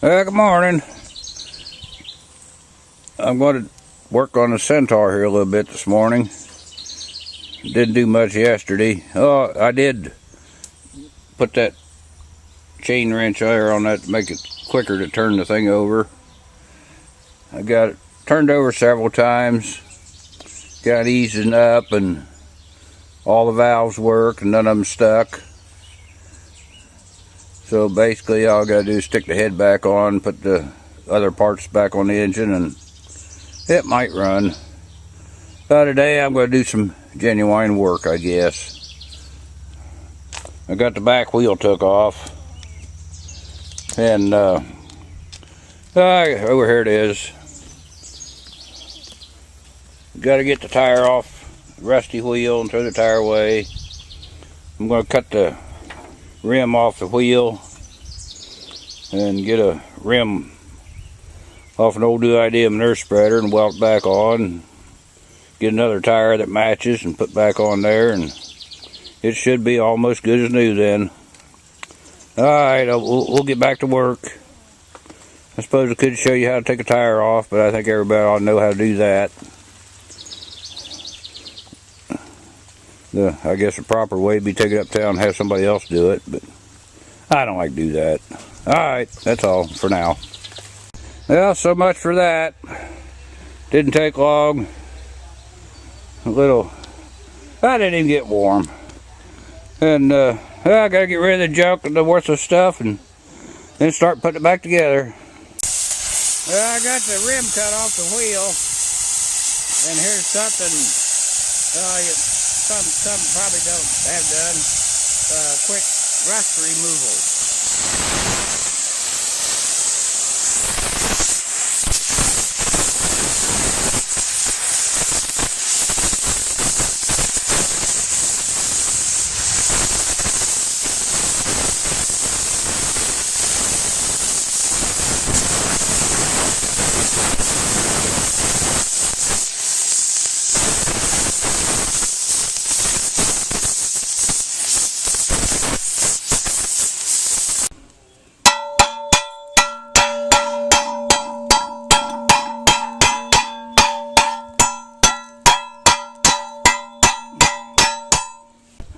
Good morning. I'm going to work on the Centaur here a little bit this morning. Didn't do much yesterday. Oh, I did put that chain wrench there on that to make it quicker to turn the thing over. I got it turned over several times. Got easing up and all the valves work and none of them stuck. So basically all I gotta do is stick the head back on, put the other parts back on the engine, and it might run. But today I'm gonna do some genuine work, I guess. I got the back wheel took off, and over here it is. Got to get the tire off the rusty wheel and throw the tire away. I'm going to cut the rim off the wheel and get a rim off an old duodium nerve spreader and weld it back on. Get another tire that matches and put back on there, and it should be almost good as new then. Alright, we'll get back to work. I suppose I could show you how to take a tire off, but I think everybody ought to know how to do that. I guess the proper way would be take it uptown and have somebody else do it, but I don't like to do that. Alright, that's all for now. Well, so much for that. Didn't take long. I didn't even get warm. And I gotta get rid of the junk and the worthless stuff and then start putting it back together. Well, I got the rim cut off the wheel, and here's something some probably don't have done. Quick rust removal.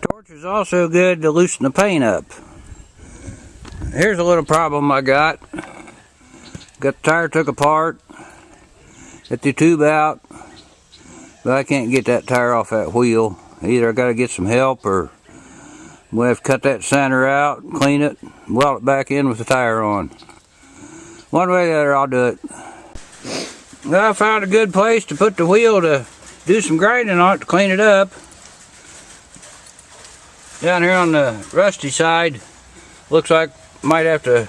Torch is also good to loosen the paint up. Here's a little problem I got. Got the tire took apart. Get the tube out. But I can't get that tire off that wheel. Either I got to get some help, or I'm going to have to cut that center out, clean it, weld it back in with the tire on. One way or the other, I'll do it. Well, I found a good place to put the wheel to do some grinding on it to clean it up. Down here on the rusty side, looks like might have to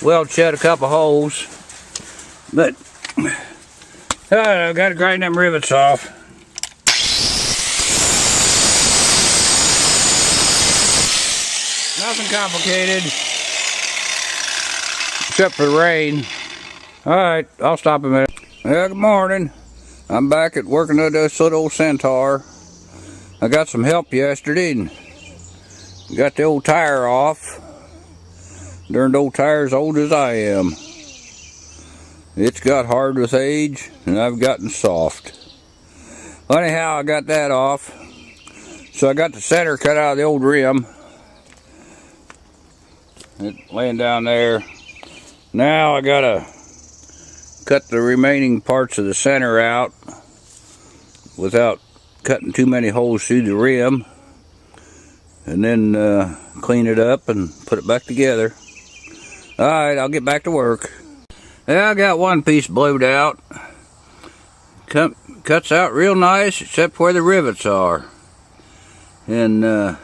weld shut a couple holes, but I've got to grind them rivets off. Nothing complicated, except for the rain. Alright, I'll stop a minute. Well, good morning. I'm back at working on this little old Centaur. I got some help yesterday and got the old tire off. Darned old tire's old as I am. It's got hard with age, and I've gotten soft. Anyhow, I got that off. So I got the center cut out of the old rim. It's laying down there. Now I gotta cut the remaining parts of the center out without cutting too many holes through the rim. And then clean it up and put it back together. Alright, I'll get back to work. Yeah, I got one piece blowed out. Cuts out real nice except where the rivets are. And you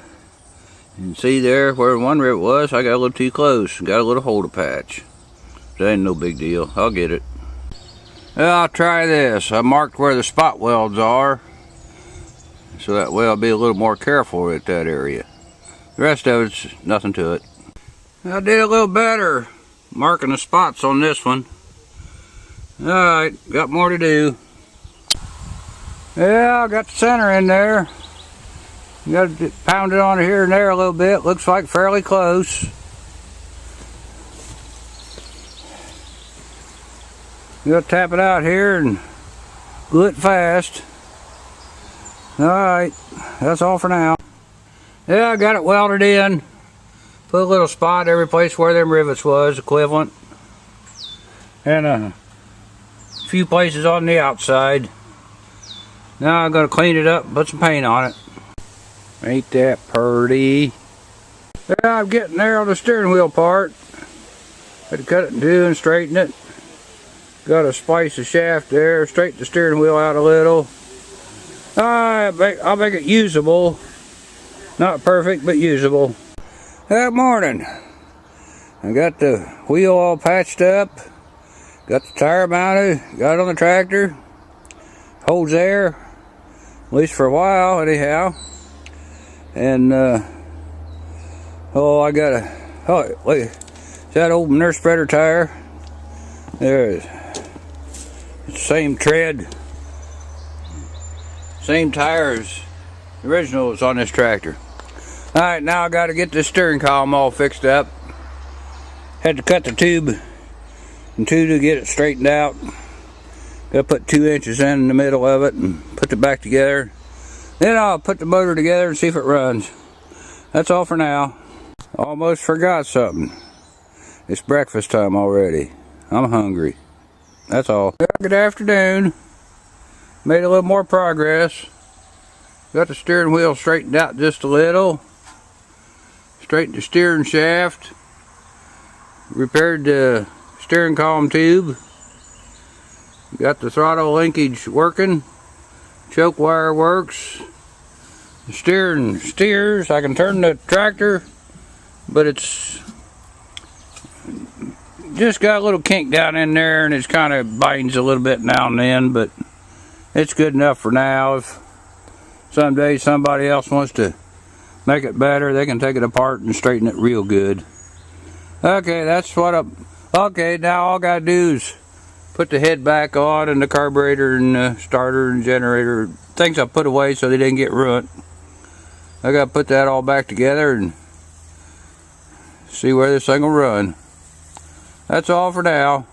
can see there where one rivet was, I got a little too close. Got a little hole to patch. That ain't no big deal. I'll get it. Well, I'll try this. I marked where the spot welds are, so that way I'll be a little more careful at that area. The rest of it's nothing to it. I did a little better marking the spots on this one. Alright, got more to do. Yeah, I got the center in there. Got to pound it on here and there a little bit. Looks like fairly close. You gotta tap it out here and glue it fast. Alright, that's all for now. Yeah, I got it welded in. Put a little spot every place where them rivets was, equivalent. And a few places on the outside. Now I'm gonna clean it up and put some paint on it. Ain't that pretty? Yeah, I'm getting there on the steering wheel part. Had to cut it in two and straighten it. Got to splice the shaft there, straighten the steering wheel out a little. I'll make it usable. Not perfect, but usable. Good morning. I got the wheel all patched up. Got the tire mounted. Got it on the tractor. Holds there. At least for a while, anyhow. And, I got a, wait. Is that old nurse spreader tire? There it is. It's the same tread. Same tire as the original was on this tractor. Alright, now I got to get this steering column all fixed up. Had to cut the tube in two to get it straightened out. Got to put 2 inches in the middle of it and put it back together. Then I'll put the motor together and see if it runs. That's all for now. Almost forgot something. It's breakfast time already. I'm hungry. That's all. Good afternoon. Made a little more progress. Got the steering wheel straightened out just a little. Straightened the steering shaft. Repaired the steering column tube. Got the throttle linkage working. Choke wire works. The steering steers. I can turn the tractor, but it's just got a little kink down in there, and it's kind of binds a little bit now and then, but it's good enough for now. If someday somebody else wants to make it better, they can take it apart and straighten it real good. Okay, that's what okay, now all I gotta do is put the head back on, and the carburetor and the starter and generator, things I put away so they didn't get ruined. I gotta put that all back together and see where this thing will run. That's all for now.